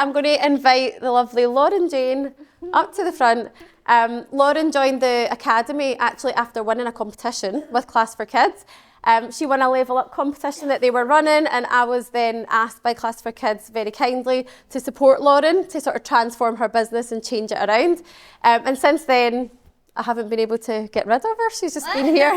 I'm going to invite the lovely Lauren Jane up to the front. Lauren joined the Academy actually after winning a competition with Class for Kids. She won a level up competition that they were running, and I was then asked by Class for Kids very kindly to support Lauren to sort of transform her business and change it around. And since then, I haven't been able to get rid of her. She's just been here.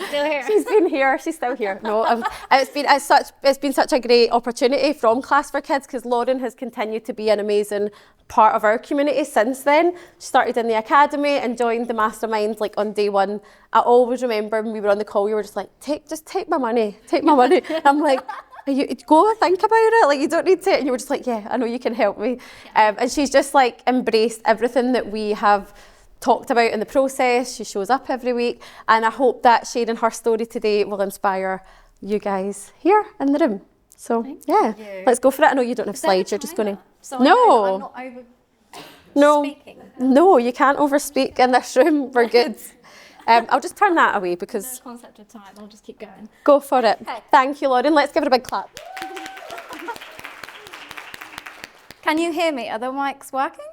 Still here. She's been here. She's still here. No, it's been such a great opportunity from Class for Kids, because Lauren has continued to be an amazing part of our community since then. She started in the Academy and joined the Mastermind like on day one. I always remember when we were on the call, you were just like, just take my money. I'm like, go think about it, like you don't need to, and you were just like, yeah, I know you can help me. And she's just like embraced everything that we have talked about in the process. She shows up every week, and I hope that sharing her story today will inspire you guys here in the room. So let's go for it. I know you don't have slides, you're just going to... So I'm not speaking. No, you can't overspeak in this room. We're good. I'll just turn that away because... The concept of time, I'll just keep going. Go for it. Okay. Thank you, Lauren. Let's give her a big clap. Can you hear me? Are the mics working?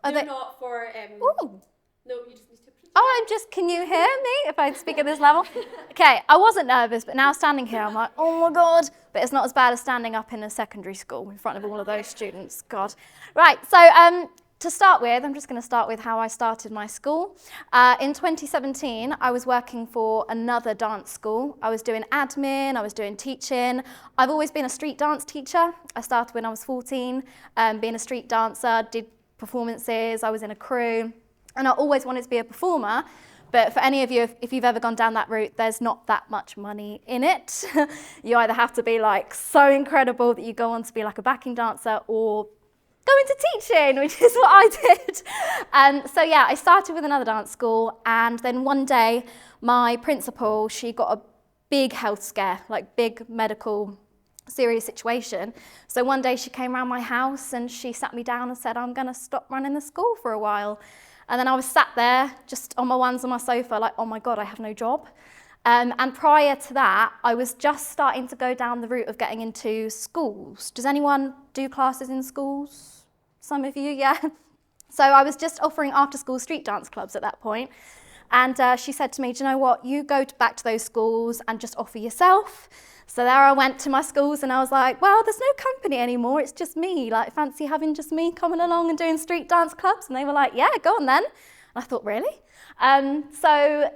Are they not for... Ooh. No, you just need to... can you hear me if I speak at this level? Okay, I wasn't nervous, but now standing here, I'm like, oh my God. But it's not as bad as standing up in a secondary school in front of all of those students, God. Right, so to start with, I'm just going to start with how I started my school. In 2017, I was working for another dance school. I was doing admin, I was doing teaching. I've always been a street dance teacher. I started when I was 14, being a street dancer, did performances, I was in a crew. And I always wanted to be a performer, but for any of you, if you've ever gone down that route, there's not that much money in it. You either have to be like so incredible that you go on to be like a backing dancer, or go into teaching, which is what I did. So yeah, I started with another dance school, and then one day my principal, she got a big health scare, like big medical serious situation. So one day she came around my house and she sat me down and said, I'm going to stop running the school for a while. And then I was sat there just on my ones on my sofa like, oh my God, I have no job. And prior to that, I was just starting to go down the route of getting into schools. Does anyone do classes in schools? Some of you, yeah. So I was just offering after-school street dance clubs at that point. And she said to me, do you know what, you go back to those schools and just offer yourself. So there I went to my schools and I was like, well, there's no company anymore, it's just me. Like, fancy having just me coming along and doing street dance clubs? And they were like, yeah, go on then. And I thought, really? So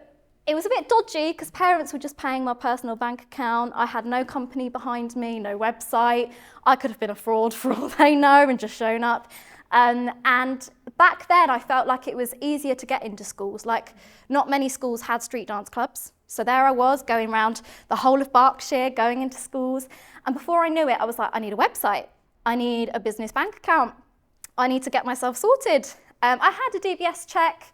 it was a bit dodgy because parents were just paying my personal bank account. I had no company behind me, no website. I could have been a fraud for all they know and just shown up. And back then I felt like it was easier to get into schools. Like, not many schools had street dance clubs. So there I was going around the whole of Berkshire, going into schools. And before I knew it, I was like, I need a website. I need a business bank account. I need to get myself sorted. I had a DBS check,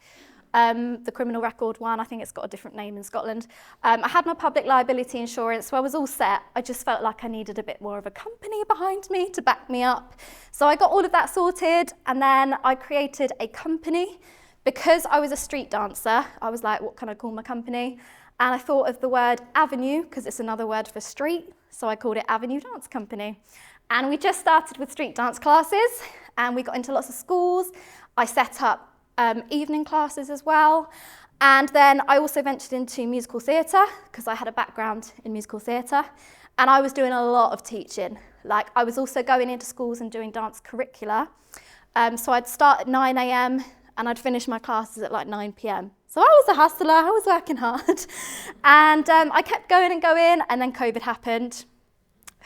the criminal record one. I think it's got a different name in Scotland. I had my public liability insurance, so I was all set. I just felt like I needed a bit more of a company behind me to back me up. So I got all of that sorted, and then I created a company. Because I was a street dancer, I was like, what can I call my company? And I thought of the word avenue, because it's another word for street, so I called it Avenue Dance Company. And we just started with street dance classes, and we got into lots of schools. I set up evening classes as well. And then I also ventured into musical theatre, because I had a background in musical theatre. And I was doing a lot of teaching. Like, I was also going into schools and doing dance curricula. So I'd start at 9 a.m, and I'd finish my classes at like 9 p.m. So I was a hustler, I was working hard. And I kept going and going, and then COVID happened.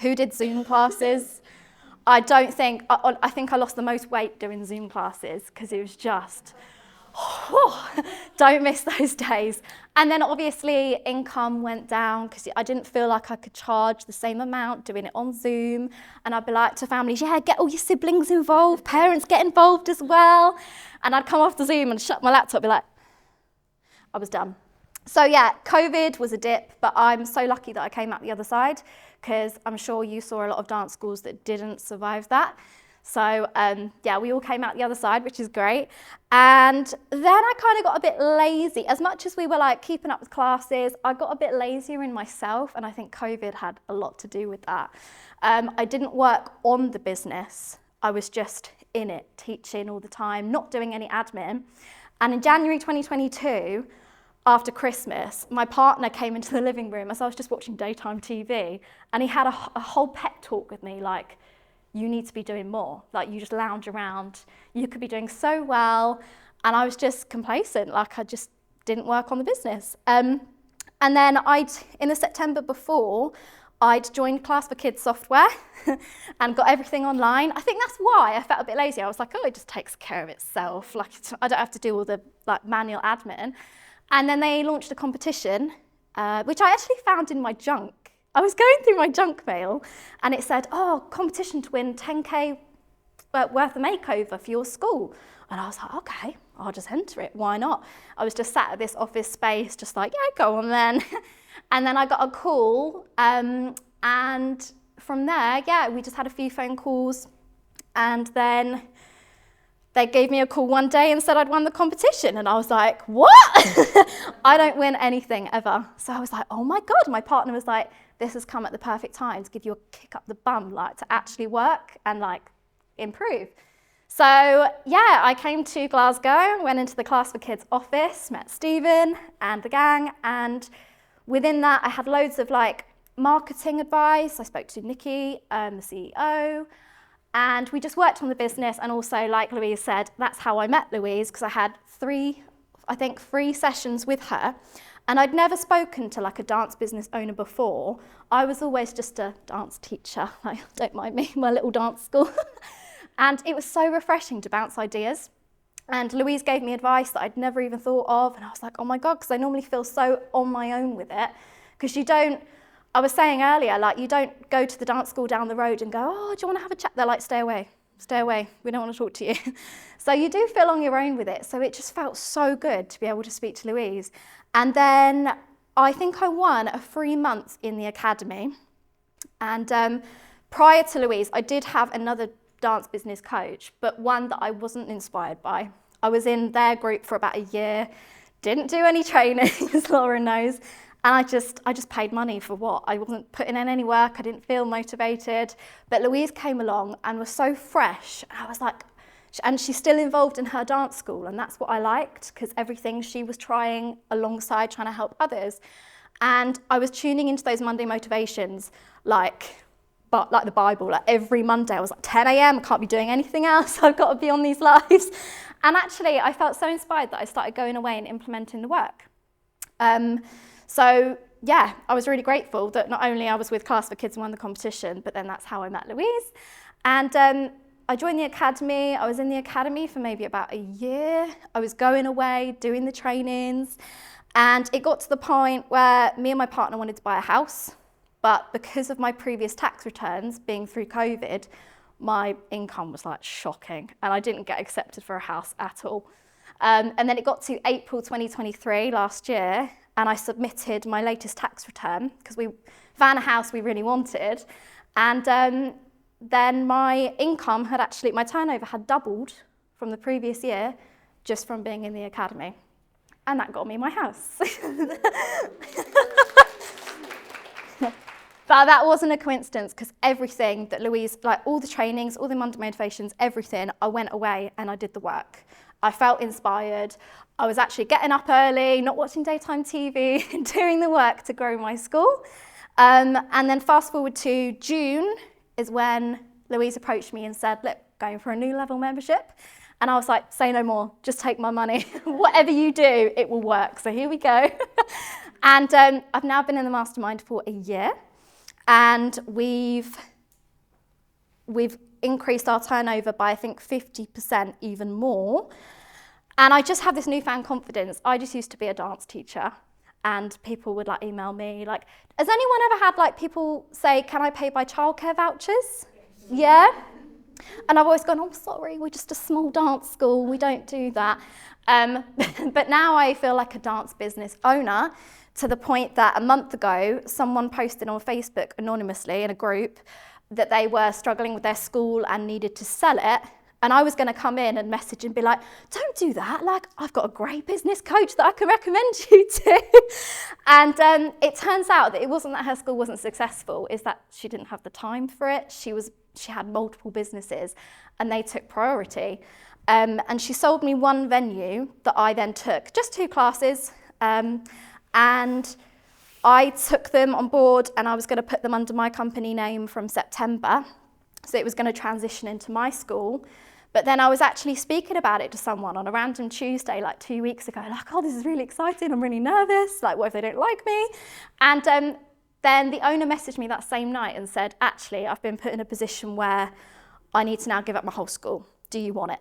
Who did Zoom classes? I think I lost the most weight doing Zoom classes, because it was just, don't miss those days. And then obviously income went down, because I didn't feel like I could charge the same amount doing it on Zoom. And I'd be like to families, yeah, get all your siblings involved, parents get involved as well. And I'd come off the Zoom and shut my laptop, be like, I was done. So yeah, COVID was a dip, but I'm so lucky that I came out the other side, because I'm sure you saw a lot of dance schools that didn't survive that. So yeah, we all came out the other side, which is great. And then I kind of got a bit lazy. As much as we were like keeping up with classes, I got a bit lazier in myself, and I think COVID had a lot to do with that. I didn't work on the business. I was just in it, teaching all the time, not doing any admin. And in January 2022, after Christmas, my partner came into the living room as I was just watching daytime TV, and he had a whole pep talk with me, like, you need to be doing more. Like, you just lounge around, you could be doing so well. And I was just complacent, like I just didn't work on the business. And then in the September before, I'd joined Class for Kids software and got everything online. I think that's why I felt a bit lazy. I was like, oh, it just takes care of itself. Like, I don't have to do all the manual admin. And then they launched a competition, which I actually found in my junk. I was going through my junk mail, and it said, oh, competition to win 10K worth of makeover for your school. And I was like, okay, I'll just enter it. Why not? I was just sat at this office space, just like, yeah, go on then. And then I got a call, and from there, yeah, we just had a few phone calls, and then they gave me a call one day and said I'd won the competition, and I was like, what? I don't win anything ever. So I was like, oh my God. My partner was like, this has come at the perfect time to give you a kick up the bum, like to actually work and like improve. So yeah, I came to Glasgow, went into the Class for Kids office, met Stephen and the gang, and within that I had loads of like marketing advice. I spoke to Nikki, the CEO, and we just worked on the business. And also, like Louise said, that's how I met Louise, because I had three sessions with her. And I'd never spoken to like a dance business owner before. I was always just a dance teacher, like, don't mind me, my little dance school. And it was so refreshing to bounce ideas. And Louise gave me advice that I'd never even thought of. And I was like, oh my God, because I normally feel so on my own with it. Because you don't, I was saying earlier, like you don't go to the dance school down the road and go, oh, do you want to have a chat? They're like, stay away, we don't want to talk to you. So you do feel on your own with it. So it just felt so good to be able to speak to Louise. And then I think I won a free month in the academy. And prior to Louise, I did have another dance business coach, but one that I wasn't inspired by. I was in their group for about a year, didn't do any training, as Lauren knows, and I just paid money for what? I wasn't putting in any work, I didn't feel motivated. But Louise came along and was so fresh, and I was like, and she's still involved in her dance school, and that's what I liked, because everything she was trying alongside trying to help others. And I was tuning into those Monday motivations like the Bible, like every Monday I was like 10 a.m, I can't be doing anything else, I've got to be on these lives. And actually I felt so inspired that I started going away and implementing the work. So yeah, I was really grateful that not only I was with Class for Kids and won the competition, but then that's how I met Louise. And I joined the academy. I was in the academy for maybe about a year. I was going away, doing the trainings, and it got to the point where me and my partner wanted to buy a house. But because of my previous tax returns being through COVID, my income was like shocking, and I didn't get accepted for a house at all. And then it got to April 2023 last year, and I submitted my latest tax return because we found a house we really wanted. And then my income had actually, my turnover had doubled from the previous year just from being in the academy. And that got me my house. But that wasn't a coincidence, because everything that Louise, like all the trainings, all the Monday motivations, everything, I went away and I did the work. I felt inspired. I was actually getting up early, not watching daytime TV, doing the work to grow my school. And then fast forward to June is when Louise approached me and said, look, going for a new level membership. And I was like, say no more, just take my money. Whatever you do, it will work. So here we go. And I've now been in the mastermind for a year. And we've increased our turnover by, I think, 50% even more. And I just have this newfound confidence. I just used to be a dance teacher, and people would like email me like, has anyone ever had like people say, can I pay by childcare vouchers? Yeah? And I've always gone, oh, sorry, we're just a small dance school, we don't do that. But now I feel like a dance business owner, to the point that a month ago, someone posted on Facebook anonymously in a group that they were struggling with their school and needed to sell it. And I was going to come in and message and be like, don't do that. Like, I've got a great business coach that I can recommend you to. And it turns out that it wasn't that her school wasn't successful, it's that she didn't have the time for it. She had multiple businesses and they took priority. And she sold me one venue that I then took, just 2 classes. And I took them on board and I was going to put them under my company name from September. So it was going to transition into my school. But then I was actually speaking about it to someone on a random Tuesday, like 2 weeks ago, like, oh, this is really exciting, I'm really nervous, like, what if they don't like me? And then the owner messaged me that same night and said, actually, I've been put in a position where I need to now give up my whole school. Do you want it?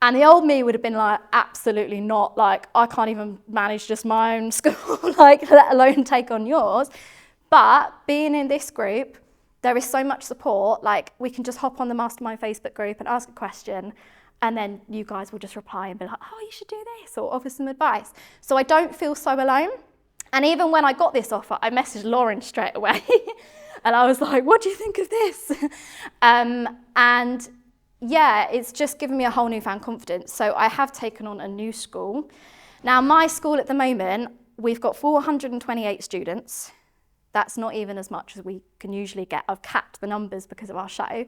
And the old me would have been like, absolutely not, like, I can't even manage just my own school, like, let alone take on yours. But being in this group, there is so much support, like we can just hop on the Mastermind Facebook group and ask a question and then you guys will just reply and be like, oh, you should do this, or offer some advice. So I don't feel so alone. And even when I got this offer, I messaged Lauren straight away and I was like, what do you think of this? And yeah, it's just given me a whole newfound confidence. So I have taken on a new school. Now my school at the moment, we've got 428 students. That's not even as much as we can usually get. I've capped the numbers because of our show.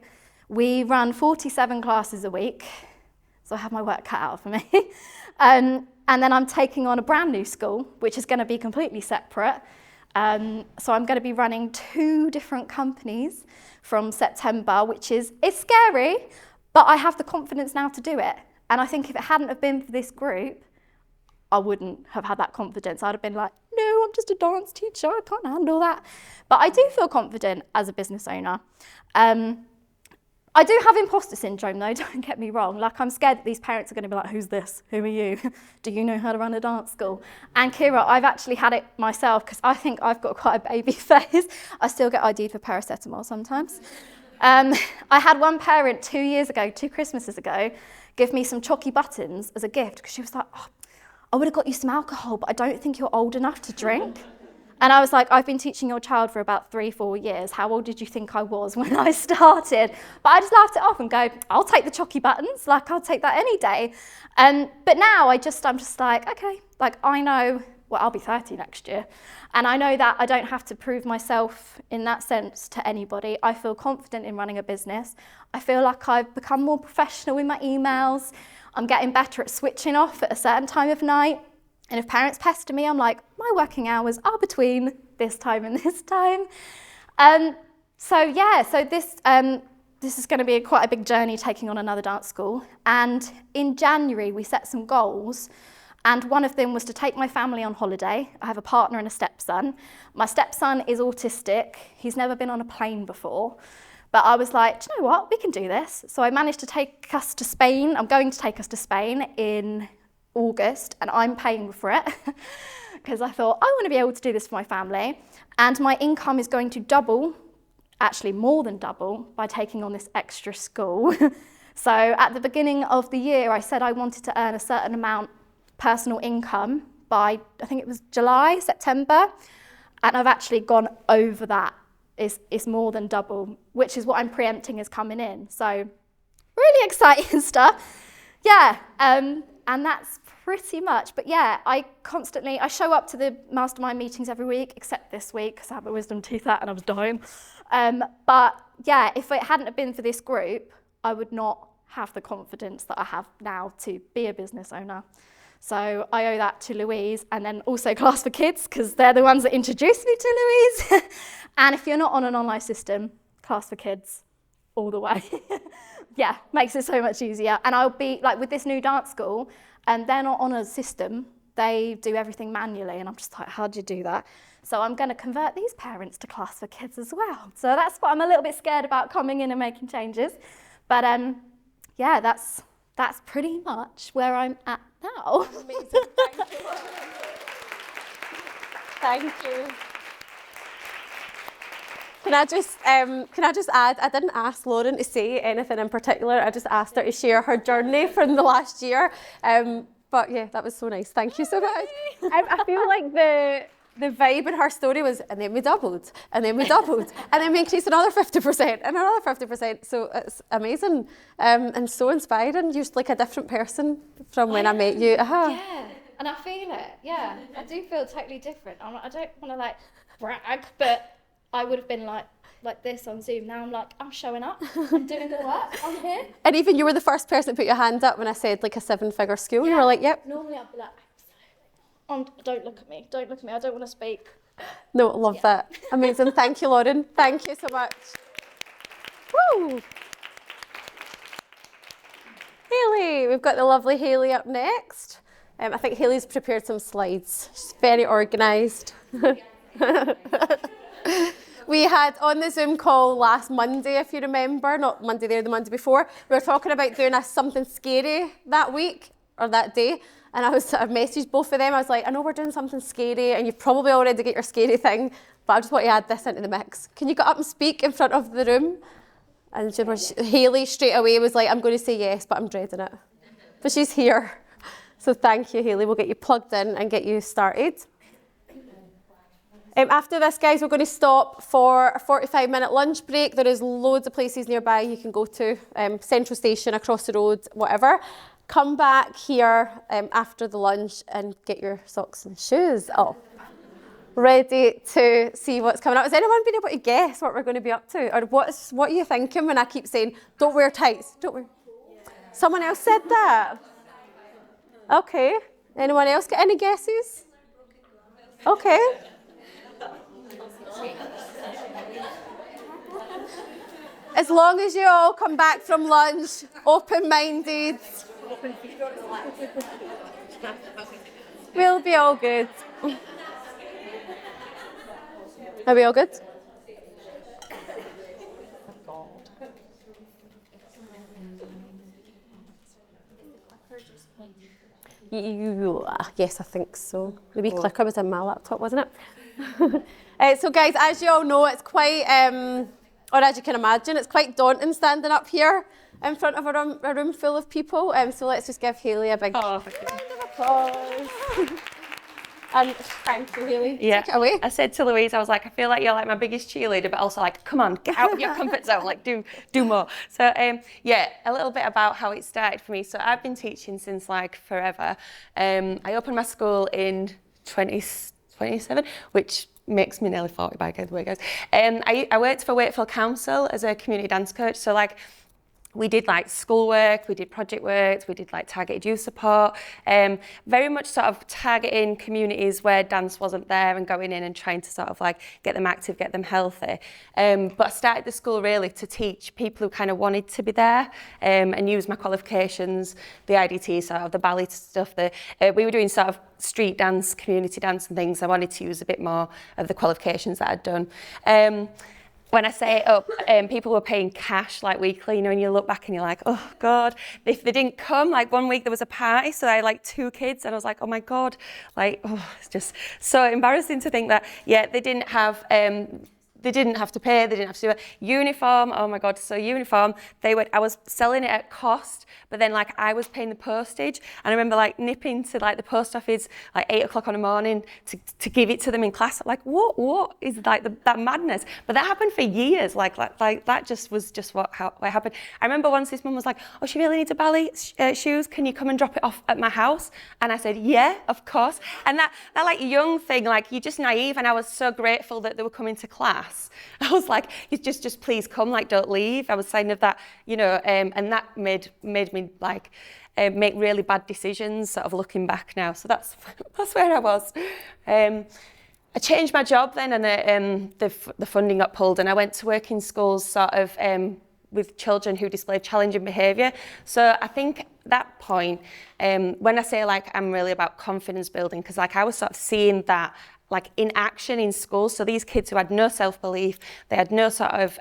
We run 47 classes a week, so I have my work cut out for me. And then I'm taking on a brand new school, which is going to be completely separate. So I'm going to be running 2 different companies from September, which it's scary, but I have the confidence now to do it. And I think if it hadn't have been for this group, I wouldn't have had that confidence. I'd have been like, no, I'm just a dance teacher, I can't handle that. But I do feel confident as a business owner. I do have imposter syndrome though, don't get me wrong. Like, I'm scared that these parents are going to be like, who's this? Who are you? Do you know how to run a dance school? And Kira, I've actually had it myself because I think I've got quite a baby face. I still get ID'd for paracetamol sometimes. I had one parent 2 years ago, 2 Christmases ago, give me some chalky buttons as a gift because she was like, oh, I would have got you some alcohol, but I don't think you're old enough to drink. And I was like, I've been teaching your child for about 3-4 years. How old did you think I was when I started? But I just laughed it off and go, I'll take the chalky buttons. Like, I'll take that any day. But now I'm just like, okay, like I know, well, I'll be 30 next year. And I know that I don't have to prove myself in that sense to anybody. I feel confident in running a business. I feel like I've become more professional with my emails. I'm getting better at switching off at a certain time of night. And if parents pester me, I'm like, my working hours are between this time and this time. So this is going to be quite a big journey taking on another dance school. And in January, we set some goals. And one of them was to take my family on holiday. I have a partner and a stepson. My stepson is autistic. He's never been on a plane before. But I was like, do you know what? We can do this. So I managed to take us to Spain. I'm going to take us to Spain in August, and I'm paying for it because I thought I want to be able to do this for my family. And my income is going to double, actually more than double, by taking on this extra school. So at the beginning of the year, I said I wanted to earn a certain amount personal income by, I think it was July, September. And I've actually gone over that. It's more than double, which is what I'm preempting is coming in. So really exciting stuff. Yeah, and that's pretty much. But yeah, I show up to the mastermind meetings every week, except this week because I had my wisdom teeth out and I was dying. But yeah, if it hadn't have been for this group, I would not have the confidence that I have now to be a business owner. So I owe that to Louise, and then also Class for Kids, because they're the ones that introduced me to Louise. And if you're not on an online system, Class for Kids, all the way. Yeah, makes it so much easier. And I'll be, like with this new dance school, and they're not on a system, they do everything manually, and I'm just like, how'd you do that? So I'm going to convert these parents to Class for Kids as well. So that's what I'm a little bit scared about, coming in and making changes. But yeah, that's pretty much where I'm at now. Amazing, thank you. Thank you. Can I just add, I didn't ask Lauren to say anything in particular, I just asked her to share her journey from the last year. But yeah, that was so nice. Thank you so much. I feel like the vibe in her story was, and then we doubled, and then we doubled, and then we increased another 50% and another 50%. So it's amazing and so inspiring. You're like a different person from when I met you. Yeah, and I feel it. Yeah, I do feel totally different. I don't want to like brag, but I would have been like this on Zoom. Now I'm like, I'm showing up. I'm doing the work. I'm here. And even you were the first person to put your hand up when I said like a 7-figure school. Yeah. You were like, yep. Normally I'd be like, don't look at me. Don't look at me. I don't want to speak. No, love that. Amazing. Thank you, Lauren. Thank you so much. Woo! Hailey. We've got the lovely Hailey up next. I think Hailey's prepared some slides. She's very organised. We had on the Zoom call last Monday, if you remember, not Monday there, the Monday before, we were talking about doing something scary that week or that day. And I messaged both of them. I was like, I know we're doing something scary and you've probably already got your scary thing, but I just want to add this into the mix. Can you get up and speak in front of the room? And Hailey straight away was like, I'm going to say yes, but I'm dreading it. But she's here. So thank you, Hailey. We'll get you plugged in and get you started. After this, guys, we're going to stop for a 45-minute lunch break. There is loads of places nearby you can go to, Central Station, across the road, whatever. Come back here after the lunch and get your socks and shoes up, ready to see what's coming up. Has anyone been able to guess what we're going to be up to? Or what are you thinking when I keep saying, don't wear tights, don't wear? Someone else said that? Okay. Anyone else got any guesses? Okay. As long as you all come back from lunch, open-minded, we'll be all good. Are we all good? Yes, I think so. The wee clicker was in my laptop, wasn't it? So guys, as you all know, it's quite, or as you can imagine, it's quite daunting standing up here in front of a room full of people. So let's just give Hailey a big round of applause. And thank you, Hailey. Yeah. Take it away. I said to Louise, I was like, I feel like you're like my biggest cheerleader, but also like, come on, get out of your comfort zone, like do more. So yeah, a little bit about how it started for me. So I've been teaching since like forever. I opened my school in 2027, which makes me nearly 40 by the way, guys. I worked for Wakefield Council as a community dance coach. So like, we did like schoolwork, we did project work, we did like targeted youth support, very much sort of targeting communities where dance wasn't there and going in and trying to sort of like get them active, get them healthy. But I started the school really to teach people who kind of wanted to be there and use my qualifications, the IDT, sort of the ballet stuff. We were doing sort of street dance, community dance and things. I wanted to use a bit more of the qualifications that I'd done. When I say it up, people were paying cash like weekly, you know, and you look back and you're like, oh God, if they didn't come, like one week there was a party, so I had like 2 kids and I was like, oh my God, like, oh, it's just so embarrassing to think that, yeah, they didn't have to pay, they didn't have to do a uniform, oh my God, so uniform, I was selling it at cost, but then like I was paying the postage, and I remember like nipping to like the post office like 8 o'clock in the morning to give it to them in class. Like what is like that madness? But that happened for years. Like that just was just what happened. I remember once this mum was like, oh, she really needs a ballet shoes. Can you come and drop it off at my house? And I said, yeah, of course. And that like young thing, like you're just naive. And I was so grateful that they were coming to class. I was like, just please come, like don't leave. I was signing of that, you know, and that made me like make really bad decisions, sort of looking back now. So that's where I was. I changed my job then, and the funding got pulled, and I went to work in schools, sort of with children who displayed challenging behaviour. So I think that point, when I say like I'm really about confidence building, because like I was sort of seeing that like in action in schools. So these kids who had no self-belief, they had no sort of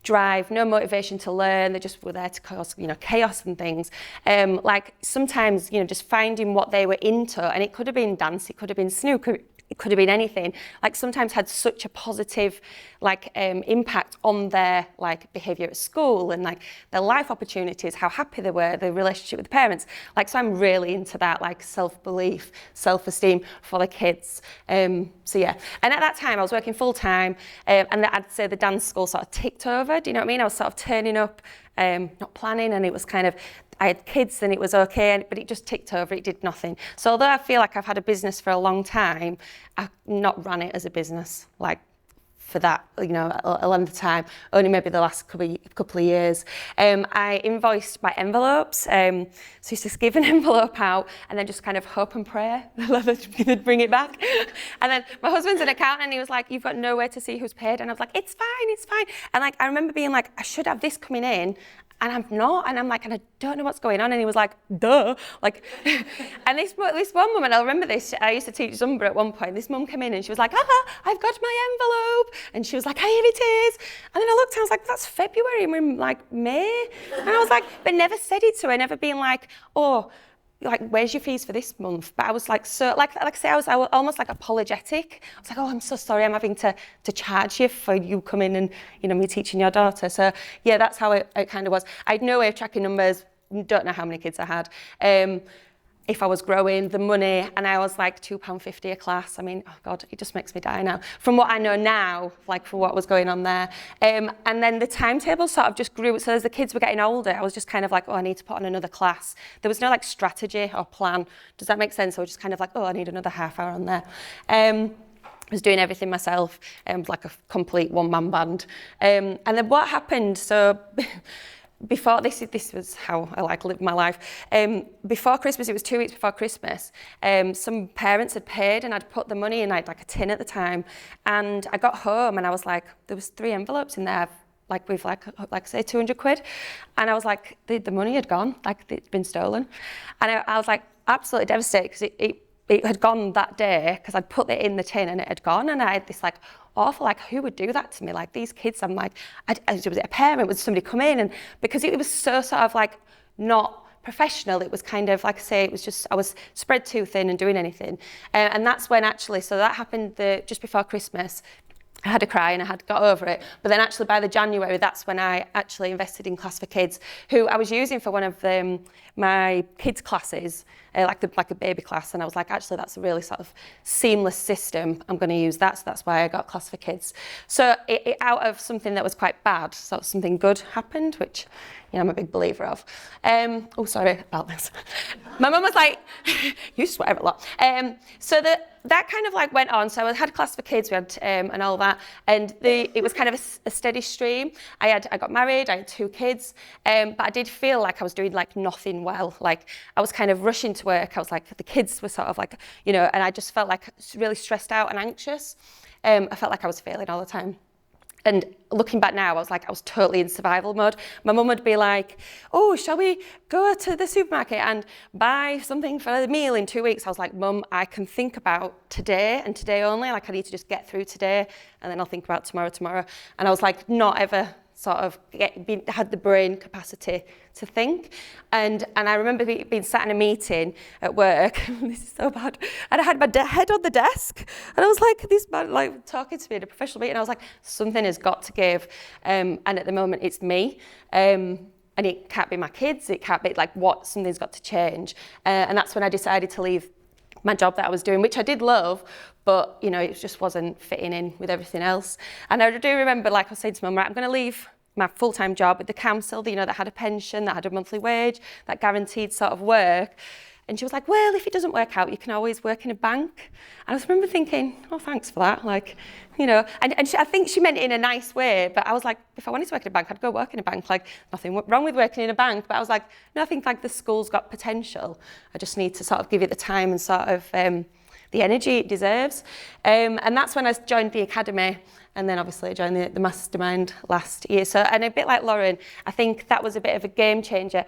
drive, no motivation to learn, they just were there to cause, you know, chaos and things. Like sometimes, you know, just finding what they were into, and it could have been dance, it could have been snooker, it it could have been anything, like sometimes had such a positive like impact on their like behaviour at school and like their life opportunities, how happy they were, the relationship with the parents. Like, so I'm really into that, like self-belief, self-esteem for the kids. So yeah, and at that time I was working full time, and I'd say the dance school sort of ticked over. Do you know what I mean? I was sort of turning up, not planning, and it was kind of, I had kids and it was okay, but it just ticked over, it did nothing. So although I feel like I've had a business for a long time, I've not run it as a business, like for that, you know, a length of time, only maybe the last couple of years. I invoiced by envelopes, so I used to give an envelope out and then just kind of hope and pray that they'd bring it back. And then my husband's an accountant and he was like, you've got nowhere to see who's paid. And I was like, it's fine. And like, I remember being like, I should have this coming in, and I'm not, and I'm like, and I don't know what's going on. And he was like, duh. Like, and this one woman, I'll remember this, I used to teach Zumba at one point. This mum came in and she was like, I've got my envelope. And she was like, here it is. And then I looked and I was like, that's February, and we're in like May. And I was like, but never said it to her, never being like, oh, like, where's your fees for this month? But I was like, so, like I say, I was almost like apologetic. I was like, oh, I'm so sorry, I'm having to charge you for you coming and, you know, me teaching your daughter. So yeah, that's how it kind of was. I had no way of tracking numbers, don't know how many kids I had. If I was growing, the money, and I was like £2.50 a class. I mean, oh God, it just makes me die now. From what I know now, like for what was going on there. And then the timetable sort of just grew. So as the kids were getting older, I was just kind of like, oh, I need to put on another class. There was no like strategy or plan. Does that make sense? I was just kind of like, oh, I need another half hour on there. I was doing everything myself, like a complete one-man band. And then what happened, so before, this was how I like lived my life. Before Christmas, it was 2 weeks before Christmas, some parents had paid and I'd put the money in, I had like a tin at the time, and I got home and I was like, there was 3 envelopes in there, like with like say 200 quid. And I was like, the money had gone, like it'd been stolen. And I was like absolutely devastated because it had gone that day because I'd put it in the tin and it had gone, and I had this like awful, like, who would do that to me? Like, these kids, I'm like, was it a parent? Would somebody come in? And because it was so sort of like not professional, it was kind of, like I say, it was just, I was spread too thin and doing anything. And that's when actually, so that happened just before Christmas. I had a cry and I had got over it. But then actually by the January, that's when I actually invested in Class for Kids, who I was using for one of my kids' classes, like a baby class. And I was like, actually, that's a really sort of seamless system. I'm going to use that. So that's why I got Class for Kids. So it out of something that was quite bad, so something good happened, which, you know, I'm a big believer of. Oh, sorry about this. My mum was like, you swear a lot. So that kind of like went on. So I had Class for Kids, we had and all that, and it was kind of a steady stream. I got married, I had 2 kids, but I did feel like I was doing like nothing well. Like I was kind of rushing to work. I was like, the kids were sort of like, you know, and I just felt like really stressed out and anxious. I felt like I was failing all the time. And looking back now, I was totally in survival mode. My mum would be like, oh, shall we go to the supermarket and buy something for the meal in 2 weeks? I was like, Mum, I can think about today and today only. Like, I need to just get through today and then I'll think about tomorrow. And I was like, not ever sort of had the brain capacity to think. And I remember being sat in a meeting at work, this is so bad, and I had my head on the desk, and I was like, this man like talking to me in a professional meeting, I was like, something has got to give, and at the moment it's me. And it can't be my kids, it can't be like something's got to change. And that's when I decided to leave my job that I was doing, which I did love, but you know, it just wasn't fitting in with everything else. And I do remember, like I was saying to Mum, right, I'm going to leave my full-time job with the council, you know, that had a pension, that had a monthly wage, that guaranteed sort of work. And she was like, well, if it doesn't work out, you can always work in a bank. And I just remember thinking, oh, thanks for that. Like, you know, and I think she meant it in a nice way, but I was like, if I wanted to work in a bank, I'd go work in a bank. Like, nothing wrong with working in a bank. But I was like, no, I think like the school's got potential. I just need to sort of give it the time and sort of the energy it deserves. And that's when I joined the academy. And then obviously I joined the mastermind last year. So, and a bit like Lauren, I think that was a bit of a game changer.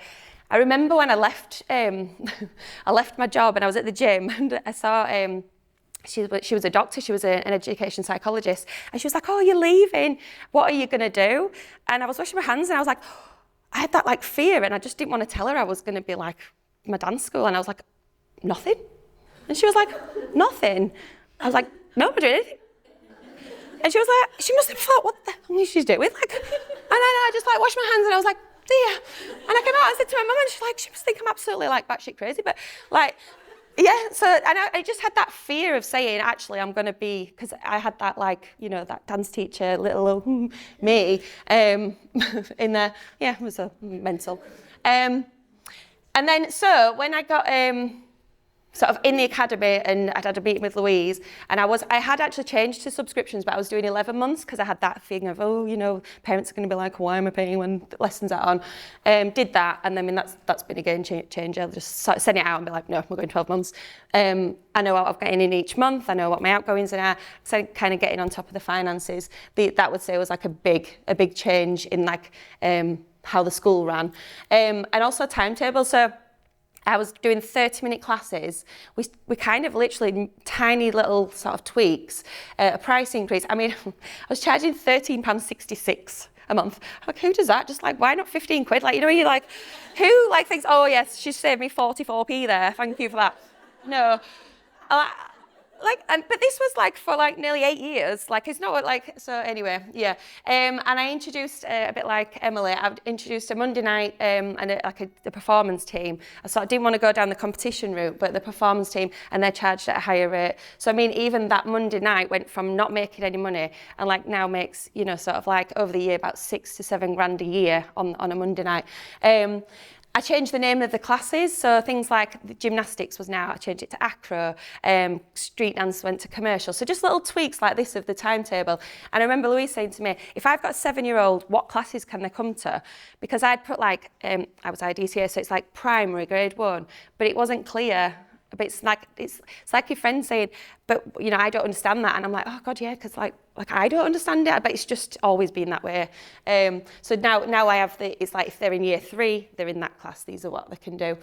I remember when I left my job and I was at the gym and I saw she was a doctor, she was an education psychologist, and she was like, oh, you're leaving, what are you going to do? And I was washing my hands and I was like, I had that like fear, and I just didn't want to tell her I was going to be like my dance school, and I was like, nothing. And she was like, nothing. I was like, no, I'm not doing anything. And she was like, she must have thought, what the hell is she doing? And then I just like washed my hands and I was like, dear. And I came out and said to my mum and she's like, she must think I'm absolutely like batshit crazy. But like, yeah, so and I just had that fear of saying, actually, I'm going to be, because I had that like, you know, that dance teacher, little old me in there. Yeah, it was mental. And then, so when I got sort of in the academy and I'd had a meeting with Louise and I had actually changed to subscriptions, but I was doing 11 months because I had that thing of, oh, you know, parents are going to be like, why am I paying when the lessons are on? Did that, and then I mean, that's been a game changer. I'll just sort of send it out and be like, no, we're going 12 months. I know what I'm getting in each month. I know what my outgoings are. So kind of getting on top of the finances. That would say was like a big change in like how the school ran. And also a timetable. So I was doing 30-minute classes. We kind of literally tiny little sort of tweaks, a price increase. I mean, I was charging £13.66 a month. Like, who does that? Just like, why not 15 quid? Like, you know, you're like, who like thinks, oh yes, she saved me 44p there. Thank you for that. No. But this was like for like nearly 8 years. Like it's not like, so anyway, yeah. And I introduced a bit like Emily. I've introduced a Monday night and the performance team. I sort of didn't want to go down the competition route, but the performance team, and they're charged at a higher rate. So I mean, even that Monday night went from not making any money and like now makes, you know, sort of like over the year about 6 to 7 grand a year on a Monday night. I changed the name of the classes, so things like the gymnastics was now, I changed it to acro, street dance went to commercial. So just little tweaks like this of the timetable. And I remember Louise saying to me, if I've got a 7-year-old, what classes can they come to? Because I'd put like, I was IDCA, so it's like primary, grade 1, but it wasn't clear. But it's like your friend saying, but you know, I don't understand that, and I'm like, oh God, yeah, because like I don't understand it, but it's just always been that way. So now I have it's like if they're in year 3, they're in that class. These are what they can do.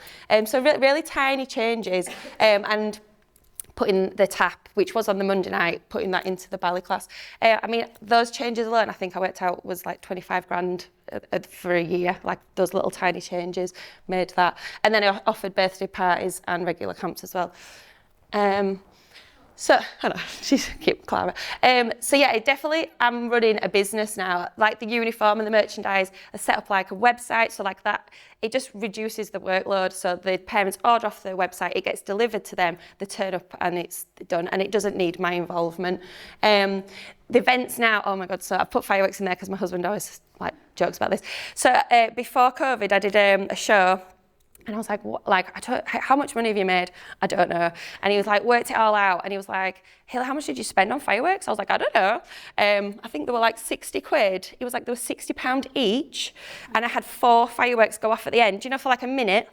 So really tiny changes, and putting the tap, which was on the Monday night, putting that into the ballet class. I mean, those changes alone, I think I worked out was like 25 grand for a year. Like those little tiny changes made that. And then I offered birthday parties and regular camps as well. So, I don't know, she's cute, Clara. So yeah, I'm running a business now. Like the uniform and the merchandise, I set up like a website, so like that, it just reduces the workload. So the parents order off the website, it gets delivered to them, they turn up and it's done, and it doesn't need my involvement. The events now, oh my God, so I've put fireworks in there because my husband always like jokes about this. So before COVID, I did a show. And I was like, what? Like, how much money have you made? I don't know. And he was like, worked it all out. And he was like, Hailey, how much did you spend on fireworks? I was like, I don't know. I think there were like 60 quid. He was like, there was £60 each. And I had 4 fireworks go off at the end, you know, for like a minute.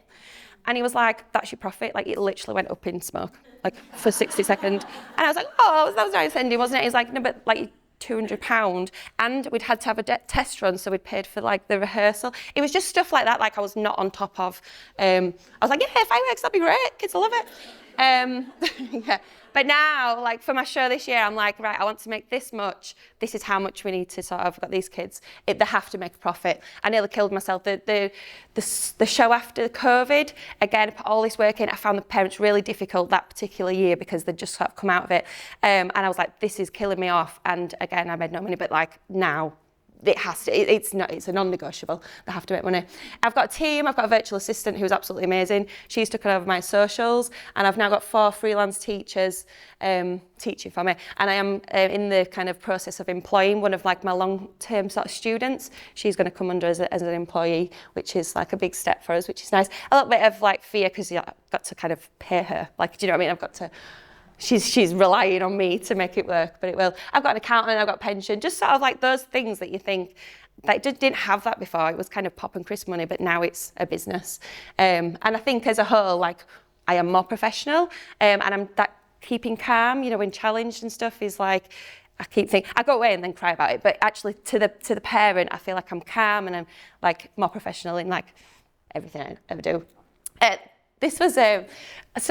And he was like, that's your profit. Like, it literally went up in smoke, like for 60 seconds. And I was like, oh, that was nice ending, wasn't it? He was like, no, but like, £200, and we'd had to have a test run, so we'd paid for like the rehearsal. It was just stuff like that, like I was not on top of. I was like, yeah, fireworks, that'd be great, kids will love it. Yeah. But now, like for my show this year, I'm like, right, I want to make this much. This is how much we need to sort of, I've got these kids, they have to make a profit. I nearly killed myself. The show after COVID, again, I put all this work in. I found the parents really difficult that particular year because they'd just sort of come out of it. And I was like, this is killing me off. And again, I made no money, but like now, it has to, it's a non-negotiable. They have to make money. I've got a team, I've got a virtual assistant who's absolutely amazing. She's taken over my socials, and I've now got 4 freelance teachers teaching for me. And I am in the kind of process of employing one of like my long-term sort of students. She's going to come under as an employee, which is like a big step for us, which is nice. A little bit of like fear because I've got to kind of pay her. Like, do you know what I mean? I've got to. She's relying on me to make it work, but it will. I've got an accountant, I've got pension, just sort of like those things that you think, that didn't have that before. It was kind of pop and crisp money, but now it's a business. And I think as a whole, like I am more professional, and I'm that keeping calm, you know, when challenged and stuff is like, I keep thinking, I go away and then cry about it, but actually to the parent, I feel like I'm calm and I'm like more professional in like everything I ever do. This was, so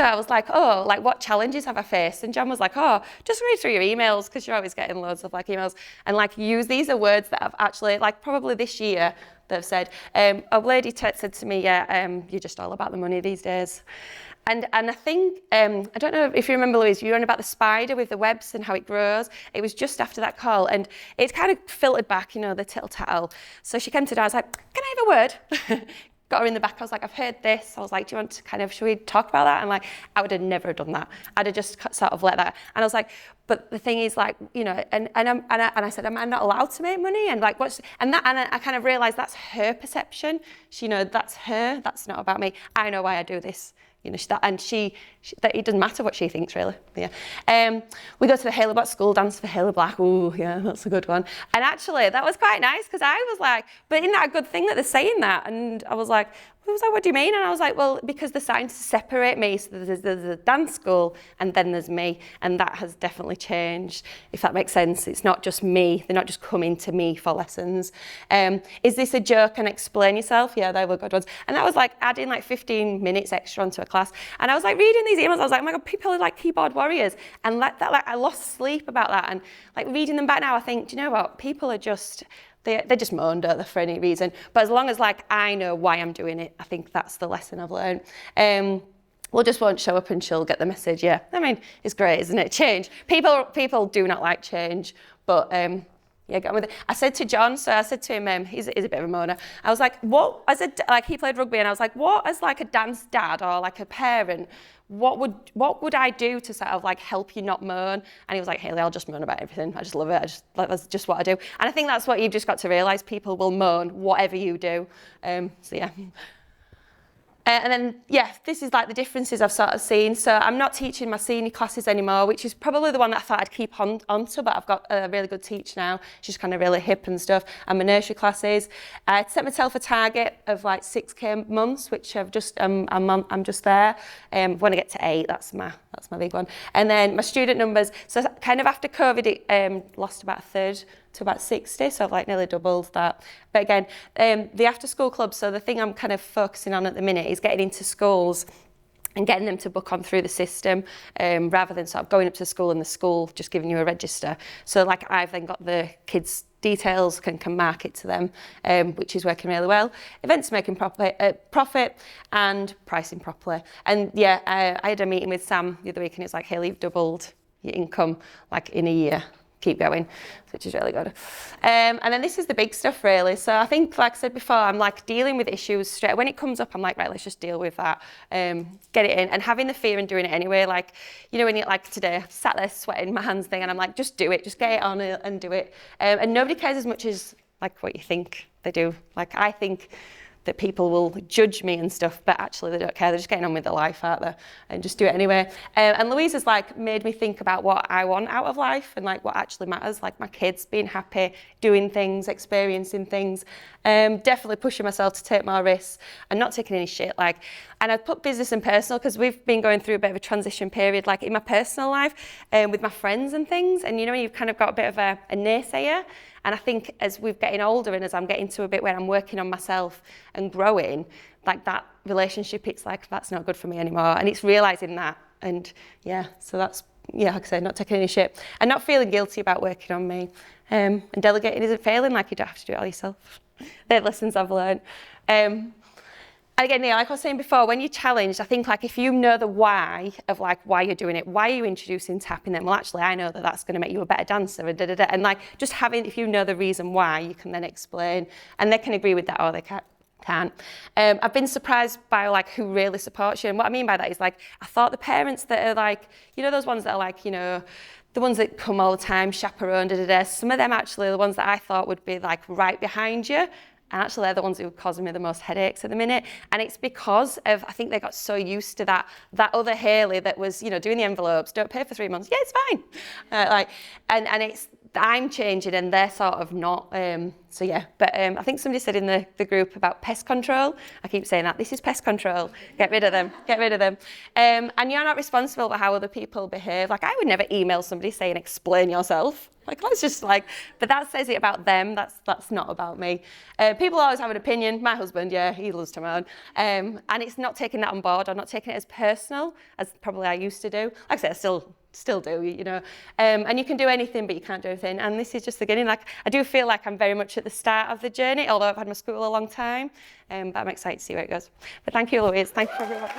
I was like, oh, like what challenges have I faced? And John was like, oh, just read through your emails because you're always getting loads of like emails. And like these are words that I've actually, like probably this year, they've said. A lady said to me, yeah, you're just all about the money these days. And I think, I don't know if you remember, Louise, you were on about the spider with the webs and how it grows. It was just after that call, and it kind of filtered back, you know, the tittle-tattle. So she came to the door, I was like, can I have a word? Got her in the back, I was like, I've heard this. I was like, do you want to kind of, should we talk about that? And like, I would have never done that. I'd have just sort of let that. And I was like, but the thing is, like, you know, and I said, am I not allowed to make money? And like, and I kind of realised that's her perception. She, you know, that's her, that's not about me. I know why I do this. You know, that it doesn't matter what she thinks, really. Yeah. We go to the Hailey Black school dance for Hailey Black. Ooh, yeah, that's a good one. And actually, that was quite nice because I was like, but isn't that a good thing that they're saying that? And I was like, what do you mean? And I was like, well, because they're starting to separate me. So there's a dance school and then there's me. And that has definitely changed, if that makes sense. It's not just me. They're not just coming to me for lessons. Is this a joke and explain yourself? Yeah, they were good ones. And that was like adding like 15 minutes extra onto a class. And I was like reading these emails. I was like, oh my God, people are like keyboard warriors. And like I lost sleep about that. And like reading them back now, I think, do you know what? People are just... They just moan, don't they, for any reason. But as long as like I know why I'm doing it, I think that's the lesson I've learned. We'll just won't show up and she'll get the message. Yeah, I mean, it's great, isn't it? Change. People do not like change, but yeah, get on with it. I said to John, so I said to him, he's a bit of a moaner. I was like, what as a like he played rugby, and I was like, what as like a dance dad or like a parent, what would I do to sort of like help you not moan? And he was like, Hailey, I'll just moan about everything. I just love it. That's just what I do. And I think that's what you've just got to realise. People will moan whatever you do. So yeah. And then, yeah, this is like the differences I've sort of seen. So I'm not teaching my senior classes anymore, which is probably the one that I thought I'd keep onto, but I've got a really good teacher now. She's kind of really hip and stuff. And my nursery classes. I set myself a target of like 6K months, which I've just, I'm just there. When I get to 8, that's my big one. And then my student numbers. So kind of after COVID, it lost about a third to about 60, so I've like nearly doubled that. But again, the after school club, so the thing I'm kind of focusing on at the minute is getting into schools and getting them to book on through the system rather than sort of going up to the school and the school just giving you a register. So like I've then got the kids' details, can mark it to them, which is working really well. Events making profit and pricing properly. And yeah, I had a meeting with Sam the other week and it's like, Hailey, you've doubled your income like in a year. Keep going, which is really good. And then this is the big stuff really. So I think, like I said before, I'm like dealing with issues straight. When it comes up, I'm like, right, let's just deal with that. Get it in. And having the fear and doing it anyway, like, you know, when you like today, I sat there sweating my hands thing and I'm like, just do it, just get it on and do it. And nobody cares as much as like what you think they do. Like I think that people will judge me and stuff, but actually they don't care. They're just getting on with their life, aren't they? And just do it anyway. And Louise has like made me think about what I want out of life and like what actually matters, like my kids being happy, doing things, experiencing things. Definitely pushing myself to take more risks and not taking any shit. Like, and I've put business and personal because we've been going through a bit of a transition period, like in my personal life, with my friends and things. And you know, you've kind of got a bit of a naysayer. And I think as we're getting older and as I'm getting to a bit where I'm working on myself and growing, like that relationship, it's like, that's not good for me anymore. And it's realising that. And yeah, so that's, yeah, like I said, not taking any shit and not feeling guilty about working on me. And delegating isn't failing, like you don't have to do it all yourself. They're lessons I've learned. And again, yeah, like I was saying before, when you're challenged, I think like if you know the why of like why you're doing it, why are you introducing tapping them? Well, actually, I know that that's going to make you a better dancer and da-da-da. And like just having, if you know the reason why, you can then explain and they can agree with that or they can't. I've been surprised by like who really supports you. And what I mean by that is like, I thought the parents that are like, you know, those ones that are like, you know, the ones that come all the time, chaperone, da-da-da. Some of them actually are the ones that I thought would be like right behind you. And actually they're the ones who are causing me the most headaches at the minute. And it's because of, I think they got so used to that other Hailey that was, you know, doing the envelopes, don't pay for 3 months. Yeah, it's fine. And it's, I'm changing and they're sort of not. So yeah, but I think somebody said in the group about pest control. I keep saying that, this is pest control. Get rid of them, get rid of them. And you're not responsible for how other people behave. Like I would never email somebody saying, explain yourself. Like, let's just like, but that says it about them. That's not about me. People always have an opinion. My husband, yeah, he loves to moan. And it's not taking that on board or not taking it as personal as probably I used to do. Like I said, I still do, you know. And you can do anything, but you can't do anything. And this is just the beginning. Like, I do feel like I'm very much at the start of the journey, although I've had my school a long time. But I'm excited to see where it goes. But thank you, Louise. Thank you, everyone.